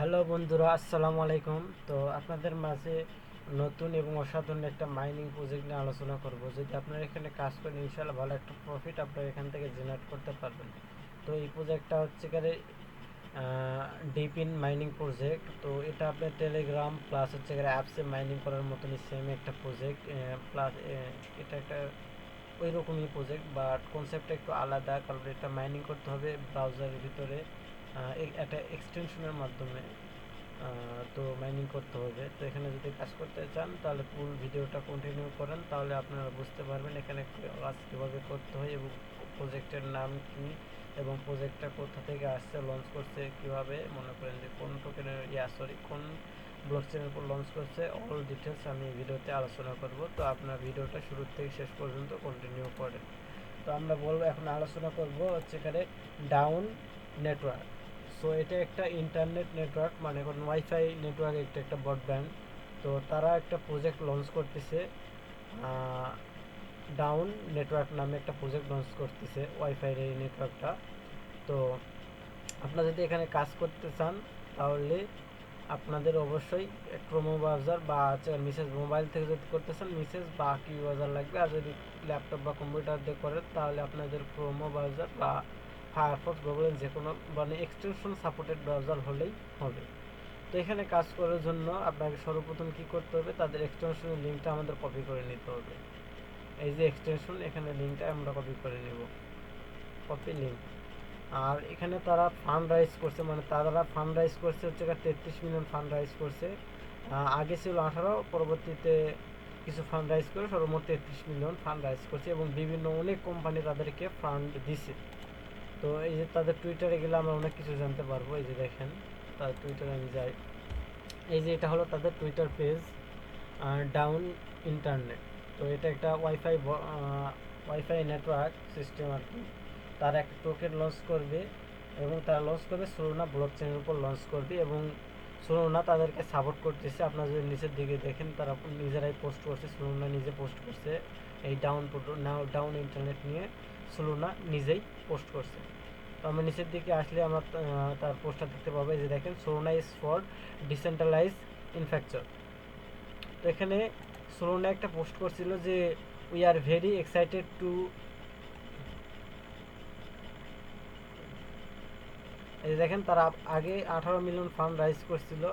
Hello বন্ধুরা, আসসালামু আলাইকুম। তো আপনাদের মাঝে নতুন এবং অসাধারণ একটা মাইনিং প্রজেক্ট নিয়ে আলোচনা করব। যদি আপনারা এখানে কাজ করেন, ইনশাআল্লাহ ভালো একটা প্রফিট আপনারা এখান থেকে জেনারেট করতে পারবেন। তো এই প্রজেক্টটা হচ্ছে গিয়ে ডিপিন মাইনিং প্রজেক্ট। তো এটা আপনার টেলিগ্রাম প্লাস হচ্ছে গিয়ে অ্যাপসে মাইনিং করার মতনই সেম একটা প্রজেক্ট। প্লাস এটা একটা ওই রকমই প্রজেক্ট, বাট কনসেপ্টটা একটু আলাদা, কারণ এটা মাইনিং করতে হবে ব্রাউজারের ভিতরে একটা এক্সটেনশনের মাধ্যমে। তো মাইনিং করতে হবে। তো এখানে যদি কাজ করতে চান তাহলে ফুল ভিডিওটা কন্টিনিউ করেন, তাহলে আপনারা বুঝতে পারবেন এখানে কাজ কীভাবে করতে হয় এবং প্রজেক্টের নাম কী এবং প্রজেক্টটা কোথা থেকে আসছে, লঞ্চ করছে কীভাবে, মনে করেন যে কোন টোকেনের কোন ব্লকচেনের উপর লঞ্চ করছে, অল ডিটেলস আমি ভিডিওতে আলোচনা করব। তো আপনার ভিডিওটা শুরু থেকে শেষ পর্যন্ত কন্টিনিউ করেন। তো আমরা বলবো এখন আলোচনা করব হচ্ছে এখানে ডাউন নেটওয়ার্ক। সো এটা একটা ইন্টারনেট নেটওয়ার্ক, মানে কোনো ওয়াইফাই নেটওয়ার্ক, একটা ব্রডব্যান্ড। তো তারা একটা প্রজেক্ট লঞ্চ করতেছে, ডাউন নেটওয়ার্ক নামে একটা প্রজেক্ট লঞ্চ করতেছে ওয়াইফাই এই নেটওয়ার্কটা। তো আপনারা যদি এখানে কাজ করতে চান তাহলে আপনাদের অবশ্যই ক্রোমো ব্রাউজার বা মিসেস মোবাইল থেকে যদি করতে চান মিসেস বা কি ব্রাউজার লাগবে, আর যদি ল্যাপটপ বা কম্পিউটার দিয়ে করেন তাহলে আপনাদের ক্রোমো ব্রাউজার বা ফায়ারফক্স গুগলের যে কোনো মানে এক্সটেনশন সাপোর্টেড ব্রাউজার হলেই হবে। তো এখানে কাজ করার জন্য আপনাকে সর্বপ্রথম কি করতে হবে, তাদের এক্সটেনশনের লিঙ্কটা আমাদের কপি করে নিতে হবে। এই যে এক্সটেনশন, এখানে লিঙ্কটা আমরা কপি করে নেব, কপি লিঙ্ক। আর এখানে তারা ফান্ড রাইজ করছে, মানে তারা ফান্ড রাইজ করছে হচ্ছে 33 মিলিয়ন ফান্ড রাইজ করছে। আগে ছিল 18, পরবর্তীতে কিছু ফান্ড রাইজ করে সর্বমোট 33 মিলিয়ন ফান্ড রাইজ করছে এবং বিভিন্ন অনেক কোম্পানি তাদেরকে ফান্ড দিছে। তো এই যে তাদের টুইটারে গেলে আমরা অনেক কিছু জানতে পারবো। এই যে দেখেন তাদের টুইটারে আমি যাই, এই যে এটা হলো তাদের টুইটার পেজ, ডাউন ইন্টারনেট। তো এটা একটা ওয়াইফাই নেটওয়ার্ক সিস্টেম আর কি। তারা একটা টোকেন লঞ্চ করবে এবং তারা লঞ্চ করবে সোলোনা ব্লকচেনের উপর লঞ্চ করবে এবং সোলোনা তাদেরকে সাপোর্ট করতেছে। আপনারা যদি নিচের দিকে দেখেন তারা নিজেরাই পোস্ট করছে, সোলোনা নিজে পোস্ট করছে এই ডাউন ইন্টারনেট নিয়ে সোলোনা নিজেই পোস্ট করছে। তো আমরা নিচের দিকে আসলে আমরা তার পোস্টটা দেখতে পাবো। এই যে দেখেন, Solana is for decentralize infrastructure. তো এখানে সোলোনা একটা পোস্ট করছিল যে we are very excited to, এই দেখেন তারা আগে 18 মিলিয়ন ফান্ড রাইজ করছিল,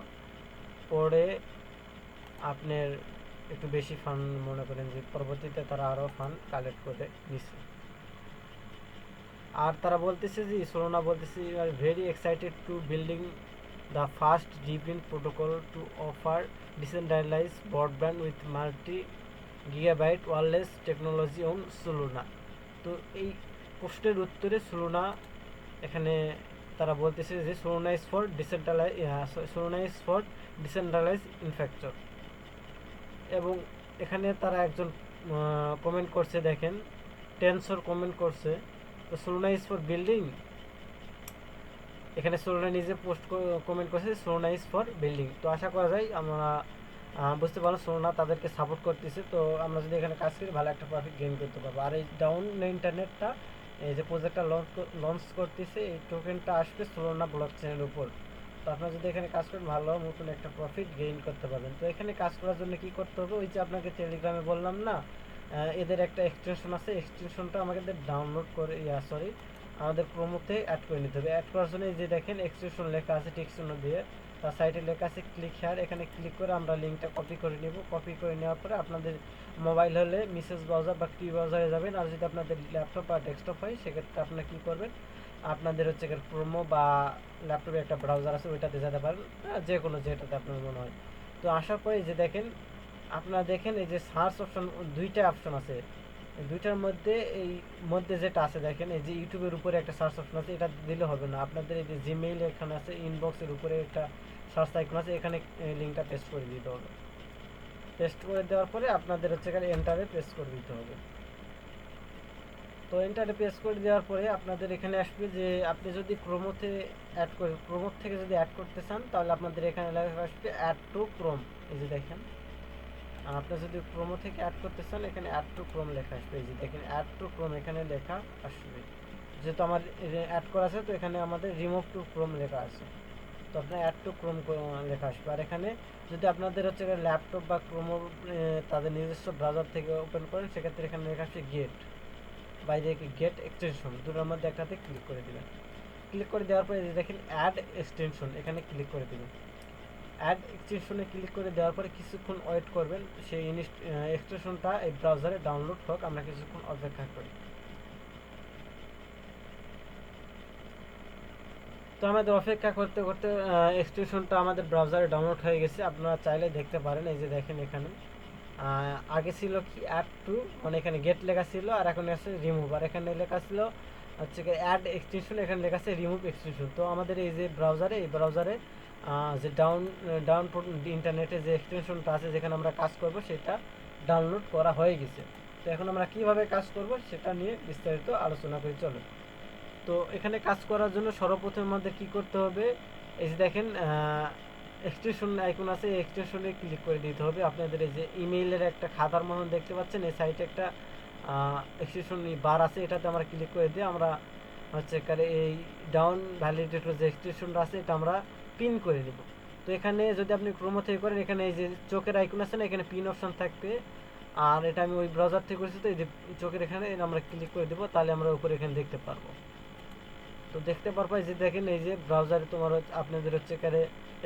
পরে আপনার একটু বেশি ফান্ড, মনে করেন যে পরবর্তীতে তারা আরও ফান্ড কালেক্ট করে নিচ্ছে। আর তারা বলতেছে যে সোলোনা বলতেছে you are very excited to building the first DePIN protocol to offer decentralize broadband with multi gigabyte wireless technology on Solana. তো এই পোস্টের উত্তরে সোলোনা এখানে তারা বলতেছে যে Solana is for decentralize infrastructure. এবং এখানে তারা একজন কমেন্ট করছে, দেখেন টেনসর কমেন্ট করছে। তো সোলোনা ইজ ফর বিল্ডিং, এখানে সোলোনা নিজে পোস্ট কমেন্ট করছে সোলোনা ইজ ফর বিল্ডিং। তো আশা করা যায় আমরা বুঝতে পারলাম সোলোনা তাদেরকে সাপোর্ট করতেছে। তো আমরা যদি এখানে কাজ করি ভালো একটা প্রফিট গেইন করতে পারবো। আর এই ডাউন ইন্টারনেটটা এই যে প্রজেক্টটা লঞ্চ করতেছে, এই টোকেনটা আসবে সোলোনা ব্লক চেনের উপর। তো আপনারা যদি এখানে কাজ করেন ভালো নতুন একটা প্রফিট গেইন করতে পারবেন। তো এখানে কাজ করার জন্য কি করতে হবে, ওই যে আপনাকে টেলিগ্রামে বললাম না, এদের একটা এক্সটেনশন আছে, এক্সটেনশনটা আমাদের ডাউনলোড করে আমাদের প্রোমোতে অ্যাড করে নিতে হবে। অ্যাড করার জন্য এই যে দেখেন এক্সটেনশন লেখা আছে টেক্সট দিয়ে, তার সাইডে লেখা আছে ক্লিক হেয়ার, এখানে ক্লিক করে আমরা লিঙ্কটা কপি করে নেব। কপি করে নেওয়ার পরে আপনাদের মোবাইল হলে মিসেস ব্রাউজার বা কি ব্রাউজারে যাবেন, আর যদি আপনাদের ল্যাপটপ বা ডেস্কটপ হয় সেক্ষেত্রে আপনারা কী করবেন, আপনাদের হচ্ছে ক্রোমো বা ল্যাপটপে একটা ব্রাউজার আছে ওইটাতে যেতে পারেন, যে কোনো যেটাতে আপনার মনে হয়। তো আশা করি যে দেখেন, আপনারা দেখেন এই যে সার্চ অপশন, দুইটা অপশন আছে, দুইটার মধ্যে এই মধ্যে যেটা আছে দেখেন, এই যে ইউটিউবের উপরে একটা সার্চ অপশন আছে, এটা দিলে হবে না। আপনাদের এই যে জিমেইল এখানে আছে, ইনবক্সের উপরে একটা সার্চ আইকন আছে, এখানে লিঙ্কটা পেস্ট করে দিতে হবে। পেস্ট করে দেওয়ার পরে আপনাদের হচ্ছে এখানে এন্টারে প্রেস করে দিতে হবে। তো এন্টারে প্রেস করে দেওয়ার পরে আপনাদের এখানে আসবে যে আপনি যদি ক্রোমোতে অ্যাড করে, ক্রোমো থেকে যদি অ্যাড করতে চান তাহলে আপনাদের এখানে লেখা আসবে অ্যাড টু ক্রোম। এই যে দেখেন, আপনি যদি ক্রোমো থেকে অ্যাড করতে চান এখানে অ্যাড টু ক্রোম লেখা আসবে। এই যে দেখেন অ্যাড টু ক্রোম এখানে লেখা আসবে, যেহেতু আমার অ্যাড করা আছে তো এখানে আমাদের রিমুভ টু ক্রোম লেখা আছে। তো আপনার অ্যাড টু ক্রোম লেখা আসবে। আর এখানে যদি আপনাদের হচ্ছে ল্যাপটপ বা ক্রোম তাদের নিজস্ব ব্রাউজার থেকে ওপেন করেন, সেক্ষেত্রে এখানে লেখা আসবে গেট, বাইরে গেট এক্সটেনশন, দুটোর মধ্যে একটাতে ক্লিক করে দেবেন। ক্লিক করে দেওয়ার পরে দেখেন অ্যাড এক্সটেনশন, এখানে ক্লিক করে দেবেন। অ্যাড এক্সটেনশনে ক্লিক করে দেওয়ার পরে কিছুক্ষণ ওয়েট করবেন, সেই এক্সটেনশনটা এই ব্রাউজারে ডাউনলোড হোক, আমরা কিছুক্ষণ অপেক্ষা করি। তো আমাদের অপেক্ষা করতে করতে এক্সটেনশনটা আমাদের ব্রাউজারে ডাউনলোড হয়ে গেছে। আপনারা চাইলে দেখতে পারেন, এই যে দেখেন এখানে আগে ছিল কি অ্যাড টু, মানে এখানে গেট লেখা ছিল, আর এখন আছে রিমুভ, আর এখানে লেখা ছিল হচ্ছে অ্যাড এক্সটেনশন, এখানে লেখা আছে রিমুভ এক্সটেনশন। তো আমাদের এই যে ব্রাউজারে যে ডাউন ইন্টারনেটে যে এক্সটেনশনটা আছে যেখানে আমরা কাজ করব সেটা ডাউনলোড করা হয়ে গেছে। তো এখন আমরা কিভাবে কাজ করব সেটা নিয়ে বিস্তারিত আলোচনা করি, চলো। তো এখানে কাজ করার জন্য সর্বপ্রথম আমাদের কি করতে হবে, এই যে দেখেন এক্সটেনশন আইকন আছে, এই এক্সটেনশনে ক্লিক করে দিতে হবে। আপনাদের এই যে ইমেইলের একটা খাতার মতন দেখতে পাচ্ছেন, এই সাইটে একটা এক্সটেনশন বার আছে, এটাতে আমরা ক্লিক করে দিয়ে আমরা হচ্ছে এই ডাউন ভ্যালিডেটর যে এক্সটেনশনটা আছে এটা আমরা পিন করে নেব। তো এখানে যদি আপনি ক্রোমো থেকে করেন, এখানে এই যে চোখের আইকন আছে না, এখানে পিন অপশন থাকবে। আর এটা আমি ওই ব্রাউজার থেকে করেছি, তো এই যে চোখের এখানে আমরা ক্লিক করে দেবো, তাহলে আমরা উপরে এখানে দেখতে পারবো। তো দেখতে পারবো যে দেখেন এই যে ব্রাউজারে তোমার আপনাদের হচ্ছে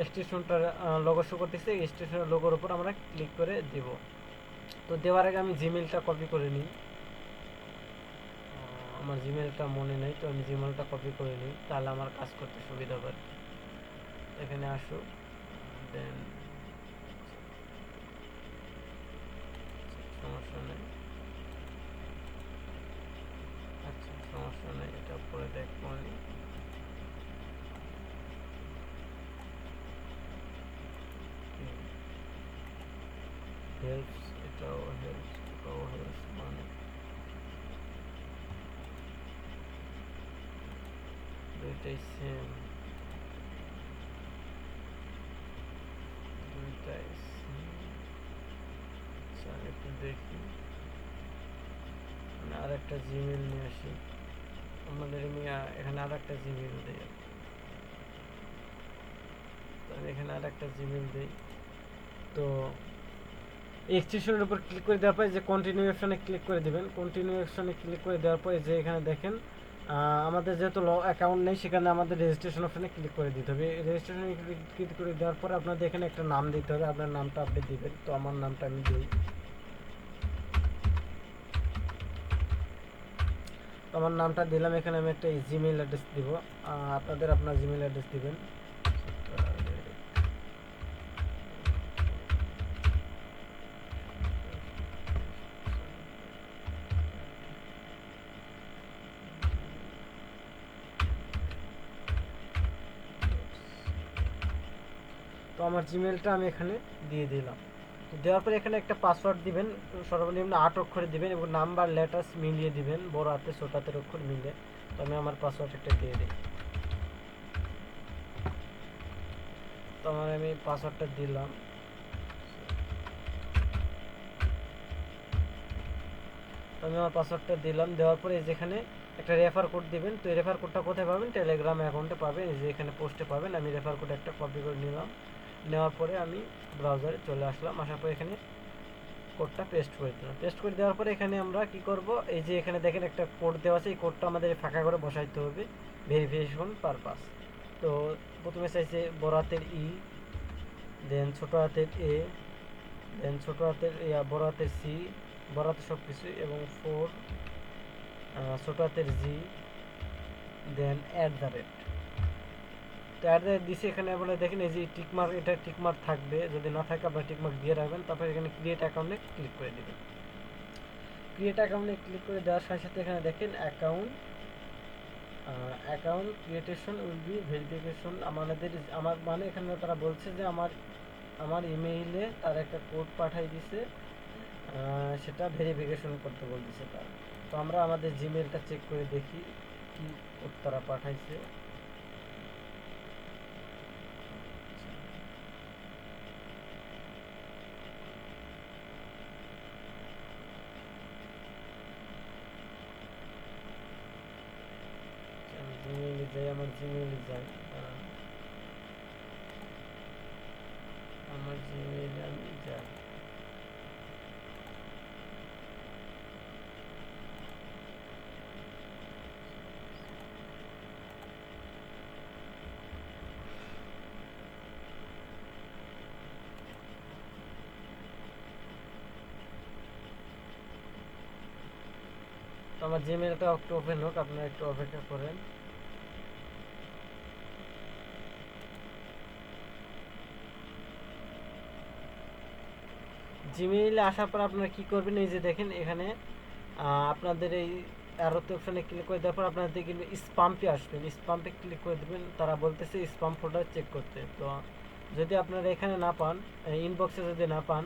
এক্সটেনশনটার লোগো শো করতেছে, এই এক্সটেনশনের লোগোর উপর আমরা ক্লিক করে দেব। তো দেওয়ার আগে আমি জিমেলটা কপি করে নিই, আমার জিমেলটা মনে নেই, তো আমি জিমেলটা কপি করে নিই, তাহলে আমার কাজ করতে সুবিধা হবে। এখানে আসুক, দেন সমস্যা নেই, আচ্ছা সমস্যা নেই, এটা পরে দেখবো আমি। হেল্পস, এটাও হেল্পস মানে দুইটাই সেম, দুইটাই সেম। আচ্ছা আমি একটু দেখি, আমি আর একটা জিমেল নিয়ে আসি, আমাদের এখানে আর একটা জিমেল দিই, তো আমি এখানে আর একটা জিমেল দিই। তো এক্সটেনশনের উপর ক্লিক করে দেওয়ার পরে যে কন্টিনিউ অপশনে ক্লিক করে দেবেন। কন্টিনিউ অপশনে ক্লিক করে দেওয়ার পরে যে এখানে দেখেন আমাদের যেহেতু অ্যাকাউন্ট নেই, সেখানে আমাদের রেজিস্ট্রেশন অপশনে ক্লিক করে দিতে হবে। রেজিস্ট্রেশনে ক্লিক করে দেওয়ার পরে আপনাদের এখানে একটা নাম দিতে হবে, আপনার নামটা আপনি দিবেন। তো আমার নামটা আমি দিই, তো আমার নামটা দিলাম। এখানে আমি একটা জিমেইল অ্যাড্রেস দিব, আপনাদের আপনার জিমেইল অ্যাড্রেস দিবেন। তো আমার জিমেলটা আমি এখানে দিয়ে দিলাম। তো দেওয়ার পরে এখানে একটা পাসওয়ার্ড দিবেন, সর্বনিম্ন 8 অক্ষরে দিবেন এবং নাম্বার লেটার্স মিলিয়ে দিবেন, বড় হাতে ছোট হাতের অক্ষর মিলে। তো আমি আমার পাসওয়ার্ড একটা দিয়ে দিই। তো আমি পাসওয়ার্ডটা দিলাম। তো আমি আমার পাসওয়ার্ডটা দিলাম, দেওয়ার পরে যেখানে একটা রেফার কোড দিবেন। তো এই রেফার কোডটা কোথায় পাবেন, টেলিগ্রাম অ্যাকাউন্টে পাবেন, এই যে এখানে পোস্টে পাবেন। আমি রেফার কোড একটা কপি করে নিলাম, নেওয়ার পরে আমি ব্রাউজারে চলে আসলাম, আসার পরে এখানে কোডটা পেস্ট করে দিলাম। পেস্ট করে দেওয়ার পরে এখানে আমরা কি করব, এই যে এখানে দেখেন একটা কোড দেওয়া আছে, এই কোডটা আমাদের ফাঁকা করে বসাইতে হবে ভেরিফিকেশন পারপাস। তো প্রথমে চাইছে বড় হাতের ই, দেন ছোট হাতের এ, দেন ছোট হাতের বড় হাতের সি, বড় হাতের সব কিছু, এবং 4 ছোট হাতের জি, দেন @। তো দিছি এখানে বলে দেখেন এই যে টিকমার্ক, এটা টিকমার্ক থাকবে, যদি না থাকে আপনার টিকমার্ক দিয়ে রাখবেন। তারপর এখানে ক্রিয়েট অ্যাকাউন্টে ক্লিক করে দেবেন। ক্রিয়েট অ্যাকাউন্টে ক্লিক করে দেওয়ার সাথে সাথে এখানে দেখেন অ্যাকাউন্ট ক্রিয়েটেশন উইল বি ভেরিফিকেশন। আমার মানে এখানে তারা বলছে যে আমার ইমেইলে তার একটা কোড পাঠাই দিছে, সেটা ভেরিফিকেশন করতে বলতেছে তারা। তো আমরা আমাদের জিমেলটা চেক করে দেখি কি কোড তারা পাঠাইছে। আমি জিমেইলে যাই, আমার জিমেইলে যাই, আমার জিমেইল আমি যাই। তো আমার জিমেইলটা একটু ওপেন হোক, আপনারা একটু অপেক্ষা করেন। জিমেইলে আসার পর আপনারা কি করবেন, এই যে দেখেন এখানে আপনাদের এই অ্যারোতে অপশনে ক্লিক করে দেওয়ার পর আপনাদের কিন্তু স্পাম্পে আসবেন, স্পাম্পে ক্লিক করে দেবেন। তারা বলতেছে স্পাম ফোল্ডার চেক করতে। তো যদি আপনারা এখানে না পান, ইনবক্সে যদি না পান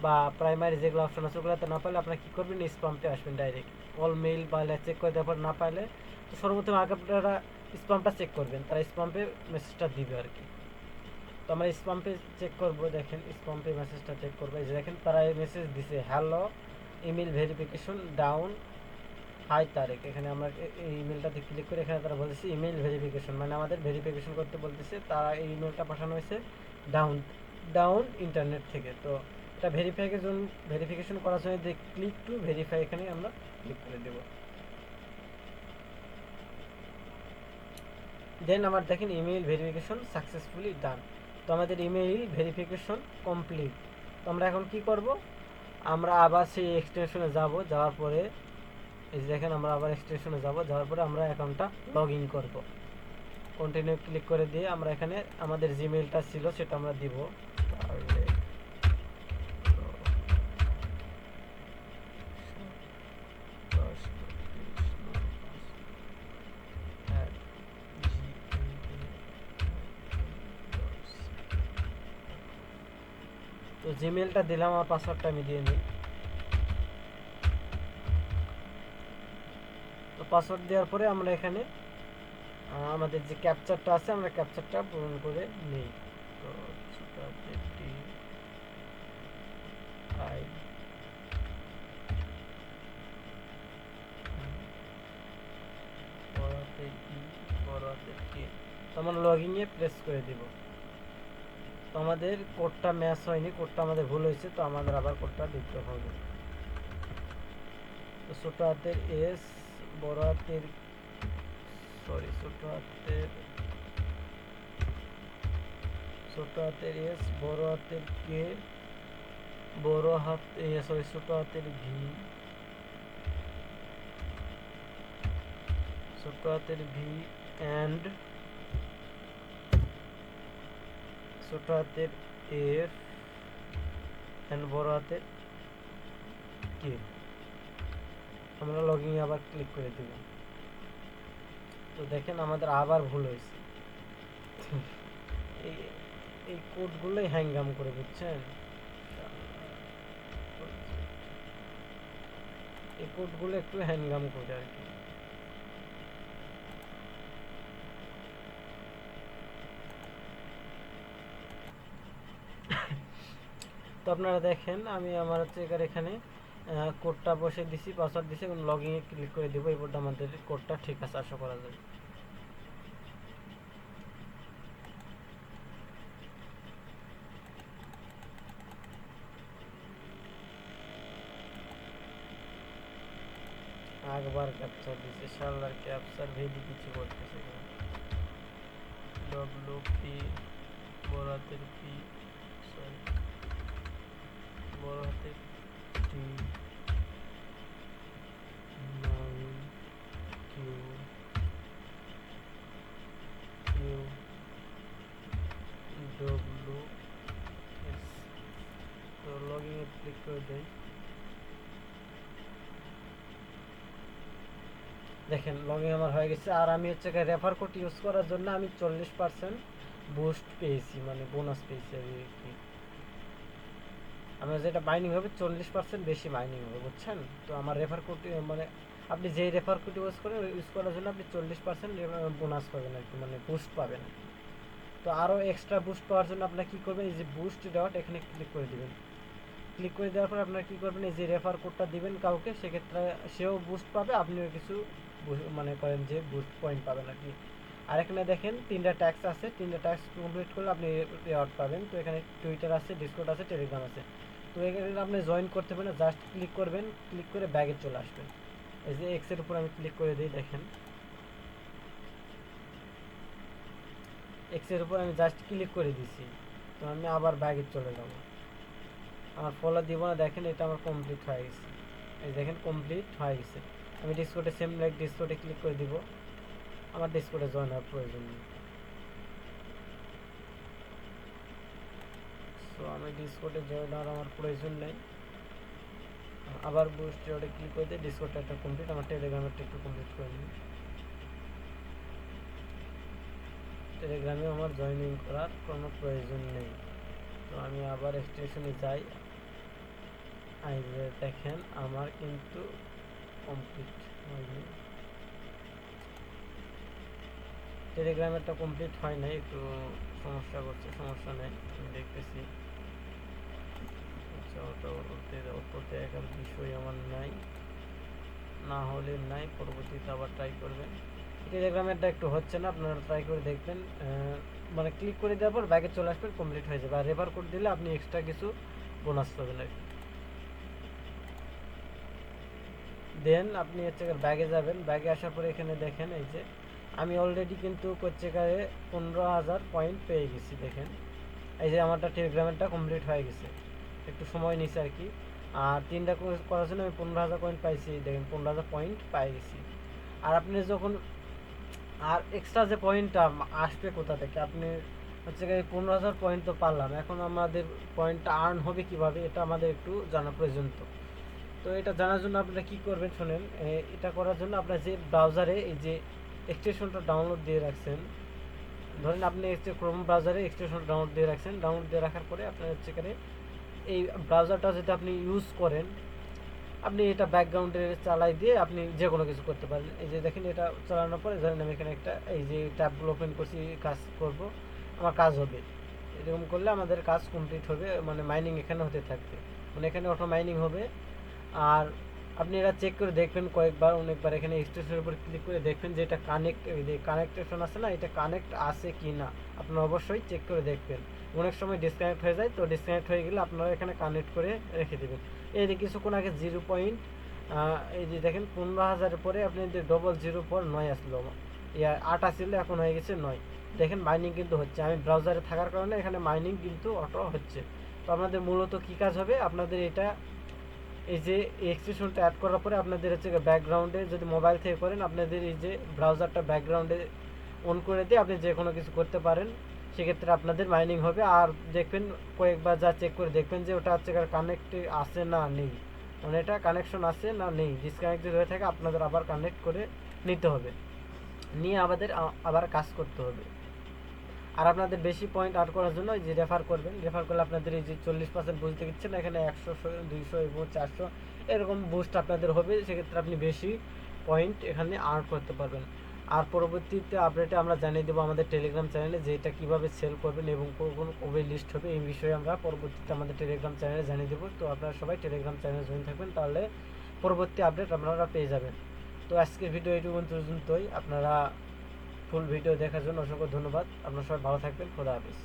বা প্রাইমারি যেগুলো অপশন আছে ওগুলোতে না পারলে আপনারা কী করবেন, স্পাম্পে আসবেন ডাইরেক্ট। অল মেইল বা চেক করে দেওয়ার পর না পাইলে তো সর্বপ্রথম আগে আপনারা স্পামটা চেক করবেন, তারা স্পাম্পে মেসেজটা দিবে আর কি। তো আমরা স্পাম্পে চেক করবো, দেখেন স্পাম্পে মেসেজটা চেক করবো। এই যে দেখেন তারা এই মেসেজ দিছে, hello email verification down, hi Tarek. এখানে আমরা এই ইমেলটাতে ক্লিক করে এখানে তারা বলতেছে ইমেল ভেরিফিকেশন, মানে আমাদের ভেরিফিকেশন করতে বলতেছে। তারা এই ইমেলটা পাঠানো হয়েছে ডাউন ডাউন ইন্টারনেট থেকে। তো এটা ভেরিফিকেশন করার জন্য যে ক্লিক টু ভেরিফাই এখানে আমরা ক্লিক করে দেব। দেন আমার দেখেন ইমেইল ভেরিফিকেশন সাকসেসফুলি ডান। তো আমাদের ইমেইল ভেরিফিকেশন কমপ্লিট। তো আমরা এখন কি করব, আমরা আবার সেই এক্সটেনশনে যাব, যাওয়ার পরে এই যে দেখেন আমরা আবার এক্সটেনশনে যাব, যাওয়ার পরে আমরা অ্যাকাউন্টটা লগ ইন করবো। কন্টিনিউ ক্লিক করে দিয়ে আমরা এখানে আমাদের জিমেইলটা ছিল সেটা আমরা দিব। তো জিমেইলটা দিলাম, আর পাসওয়ার্ডটা আমি দিয়ে নিই। তো পাসওয়ার্ড দেওয়ার পরে আমরা এখানে আমাদের যে ক্যাপচারটা আছে আমরা ক্যাপচারটা পূরণ করে নিই। তো আমরা লগইনে প্রেস করে দিব। তো আমাদের কোডটা ম্যাচ হয়নি, কোডটা আমাদের ভুল হয়েছে, তো আমাদের আবার কোডটা দিতে হবে। তো ছোট হাতের এস, বড় হাতের ছোট হাতের এস, বড় হাতের কে, ছোট হাতের ভি, ছোট হাতের ভি অ্যান্ড ছোট হাতের এফ অ্যান্ড বড় হাতের কে। আমরা লগইন আবার ক্লিক করে দেব। তো দেখেন আমাদের আবার ভুল হয়েছে। এই কোডগুলোই হ্যাঙ্গাম করে, বুঝছেন? এই কোডগুলো একটু হ্যাঙ্গাম করে আর কি। তো আপনারা দেখেন আমি আমার হচ্ছে এখানে কোডটা বসে দিছি, পাসওয়ার্ড দিছি এবং লগইনে ক্লিক করে দিব। এই বোর্ডে আমাদের কোডটা ঠিক আছে, আশা করা যায়। একবার ক্যাপচার দিছে, শালার ক্যাপচার ভেদি কিছু করতেছে। ডব্লিউ পি, বড় হাতের পি, সরি বড় হাতের টি, কিউ কিউ ডব্লিউ এস। তো লগইনে ক্লিক করে দেই। দেখেন লগইন আমার হয়ে গেছে। আর আমি হচ্ছে রেফার কোড ইউজ করার জন্য আমি 40% বুস্ট পেয়েছি, মানে বোনাস পেয়েছি আর কি। আমার যেটা মাইনিং হবে 40% বেশি মাইনিং হবে, বুঝছেন? তো আমার রেফার কোড মানে আপনি যেই রেফার কোড ইউজ করেন ইউজ করার জন্য আপনি 40% বোনাস পাবেন আর কি, মানে বুস্ট পাবেন। তো আরও এক্সট্রা বুস্ট পাওয়ার জন্য আপনার কী করবেন, এই যে বুস্ট ডট এখানে ক্লিক করে দেবেন। ক্লিক করে দেওয়ার পর আপনারা কী করবেন, এই যে রেফার কোডটা দিবেন কাউকে, সেক্ষেত্রে সেও বুস্ট পাবে, আপনিও কিছু মনে করেন যে বুস্ট পয়েন্ট পাবেন আর কি। আর এখানে দেখেন 3টা ট্যাক্স আছে, 3টা ট্যাক্স কমপ্লিট করলে আপনি রিওয়ার্ড পাবেন। তো এখানে টুইটার আছে, ডিসকর্ড আছে, টেলিগ্রাম আছে। তো এখানে আপনি জয়েন করতে পারেন, জাস্ট ক্লিক করবেন, ক্লিক করে ব্যাগে চলে আসবেন। এই যে এক্সের উপর আমি ক্লিক করে দিই, দেখেন এক্সের উপর আমি জাস্ট ক্লিক করে দিছি। তো আমি আবার ব্যাগে চলে যাব, আমার ফলো দিব না, দেখেন এটা আমার কমপ্লিট হয়ে গেছে। এই দেখেন কমপ্লিট হয়ে গেছে। আমি ডিসকর্ডে সেম লাইক ডিসকর্ডে ক্লিক করে দিব, আমার ডিসকর্ডে জয়েন হওয়ার প্রয়োজন নেই। সো আমি ডিসকর্ডে জয়েন হওয়ার আমার প্রয়োজন নেই। আবার বুস্ট ওটা ক্লিক করে দিয়ে ডিসকর্ডটা একটা কমপ্লিট, আমার টেলিগ্রামেরটা একটু কমপ্লিট করে নিই। টেলিগ্রামে আমার জয়েনিং করার কোনো প্রয়োজন নেই। তো আমি আবার এক্সটেনশনে যাই, দেখেন আমার কিন্তু কমপ্লিট হয়নি, টেলিগ্রামেরটা কমপ্লিট হয় নাই, একটু সমস্যা করছে, সমস্যা নেই, আমি দেখতেছি। আচ্ছা ওটাতে এখন বিষয় আমার নাই, না হলে নাই, পরবর্তীতে আবার ট্রাই করবেন। টেলিগ্রামেরটা একটু হচ্ছে না, আপনারা ট্রাই করে দেখবেন। মানে ক্লিক করে দেওয়ার পর ব্যাগে চলে আসবেন, কমপ্লিট হয়ে যাবে। আর রেফার কোড দিলে আপনি এক্সট্রা কিছু বোনাস পাবেন আর কি। দেন আপনি হচ্ছে ব্যাগে যাবেন, ব্যাগে আসার পরে এখানে দেখেন এই যে আমি অলরেডি কিন্তু কোচেকারে 15,000 পয়েন্ট পেয়ে গেছি। দেখেন এই যে আমারটা টেলিগ্রামেরটা কমপ্লিট হয়ে গেছে, একটু সময় নিছে আর কি। আর 3টা করার জন্য আমি 15,000 পয়েন্ট পাইছি, দেখেন 15,000 পয়েন্ট পাই গেছি। আর আপনি যখন আর এক্সট্রা যে পয়েন্টটা আসবে কোথা থেকে, আপনি হচ্ছে কি 15,000 পয়েন্ট তো পারলাম, এখন আমাদের পয়েন্টটা আর্ন হবে কিভাবে, এটা আমাদের একটু জানা প্রয়োজন। তো এটা জানার জন্য আপনারা কি করবেন শুনেন, এটা করার জন্য আপনার যে ব্রাউজারে এই যে এক্সটেনশনটা ডাউনলোড দিয়ে রাখছেন, ধরেন আপনি ক্রোম ব্রাউজারে এক্সটেনশন ডাউনলোড দিয়ে রাখছেন, ডাউনলোড দিয়ে রাখার পরে আপনার হচ্ছে এখানে এই ব্রাউজারটা যদি আপনি ইউজ করেন, আপনি এটা ব্যাকগ্রাউন্ডে চালাই দিয়ে আপনি যে কোনো কিছু করতে পারেন। এই যে দেখেন এটা চালানোর পরে ধরেন আমি এখানে একটা এই যে ট্যাবগুলো ওপেন করছি, কাজ করব, আমার কাজ হবে, এরকম করলে আমাদের কাজ কমপ্লিট হবে, মানে মাইনিং এখানে হতে থাকবে, মানে এখানে অটো মাইনিং হবে। আর আপনি এটা চেক করে দেখবেন কয়েকবার, অনেকবার এখানে এক্সটেনশনের উপর ক্লিক করে দেখবেন যে এটা কানেক্টেশন আছে না, এটা কানেক্ট আছে কি না আপনারা অবশ্যই চেক করে দেখবেন। অনেক সময় ডিসকানেক্ট হয়ে যায়, তো ডিসকানেক্ট হয়ে গেলে আপনারা এখানে কানেক্ট করে রেখে দেবেন। এই যে কিছুক্ষণ আগে 0 পয়েন্ট, এই যে দেখেন 15,000-এর পরে আপনি যে 0.09 আসলো, 8 আসছিল, এখন হয়ে গেছে 9। দেখেন মাইনিং কিন্তু হচ্ছে, আমি ব্রাউজারে থাকার কারণে এখানে মাইনিং কিন্তু অটো হচ্ছে। তো আপনাদের মূলত কী কাজ হবে, আপনাদের এটা এই যে এক্সটেনশনটা অ্যাড করার পরে আপনাদের হচ্ছে ব্যাকগ্রাউন্ডে যদি মোবাইল থেকে করেন, আপনাদের এই যে ব্রাউজারটা ব্যাকগ্রাউন্ডে অন করে দিয়ে আপনি যে কোনো কিছু করতে পারেন, সেক্ষেত্রে আপনাদের মাইনিং হবে। আর দেখবেন কয়েকবার যা চেক করে দেখবেন যে ওটা হচ্ছে কানেক্ট আছে না নেই, মানে এটা কানেকশন আছে না নেই, ডিসকানেক্ট যদি হয়ে থাকে আপনাদের আবার কানেক্ট করে নিতে হবে, নিয়ে আমাদের আবার কাজ করতে হবে। আর আপনাদের বেশি পয়েন্ট আর্ন করার জন্য এই যে রেফার করবেন, রেফার করলে আপনাদের এই যে 40% বুস্ট দিচ্ছেন, এখানে 100, 200 এবং 400 এরকম বুস্ট আপনাদের হবে, সেক্ষেত্রে আপনি বেশি পয়েন্ট এখানে আর্ন করতে পারবেন। আর পরবর্তীতে আপডেটে আমরা জানিয়ে দেবো আমাদের টেলিগ্রাম চ্যানেলে যে এটা কীভাবে সেল করবেন এবং কবে লিস্ট হবে, এই বিষয়ে আমরা পরবর্তীতে আমাদের টেলিগ্রাম চ্যানেলে জানিয়ে দেবো। তো আপনারা সবাই টেলিগ্রাম চ্যানেলে জয়েন থাকবেন, তাহলে পরবর্তী আপডেট আপনারা পেয়ে যাবেন। তো আজকের ভিডিও এইটুকু পর্যন্তই, আপনারা ফুল ভিডিও দেখার জন্য অসংখ্য ধন্যবাদ। আপনারা সবাই ভালো থাকবেন, খোদা হাফেজ।